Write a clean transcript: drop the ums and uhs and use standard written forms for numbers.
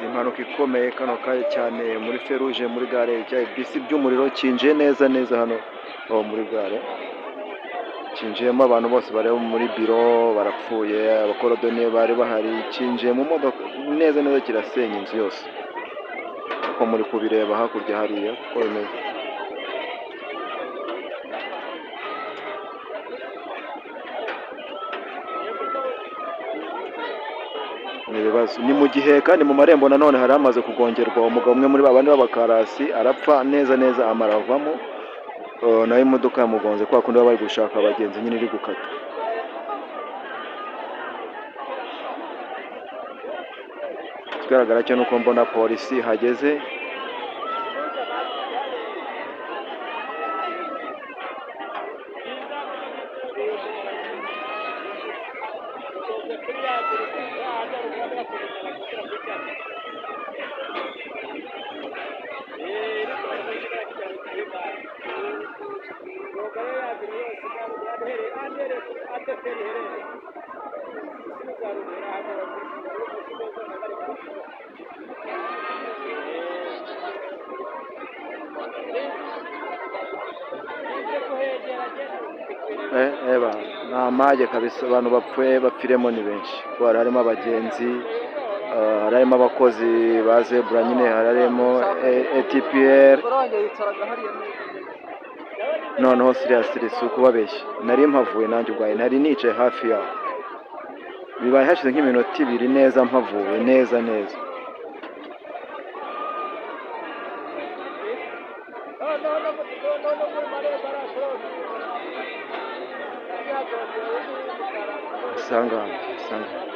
impanuka ikomeye kano kanya cyane muri feruje muri gare ya bisi by'umuriro cyinjiye neza neza hano muri gare, cyinjiyemo abantu bose bari muri biro barapfuye, abakorodoniye bari bahari, cyinjiye mu modoka neza neza kirasenya inzu yose, uko muri kubireba hakurya hariya uko bimeze. Ni mu gihe kandi mu marembo nanone hari hamaze kugongerwa umugabo umwe muri babandi b'abakarasi arapfa neza neza amara avamo, nayo imodoka yamugonze kwa kundi baba bari gushaka abagenzi nyine iri gukata. Ikigaragara cyo nuko mbona polisi hageze, ni amage kabisa, abantu bapfuye bapfiremo ni benshi, kuko harimo abagenzi, harimo abakozi ba zebura nyine, harimo ATPR, noneho siriyasi ukubabeshya, nari mpavuye nanjye ubwaye, nari nicaye hafi yaho, bibaye hashize nk'iminota 2 neza mpavuye neza neza. Isangano.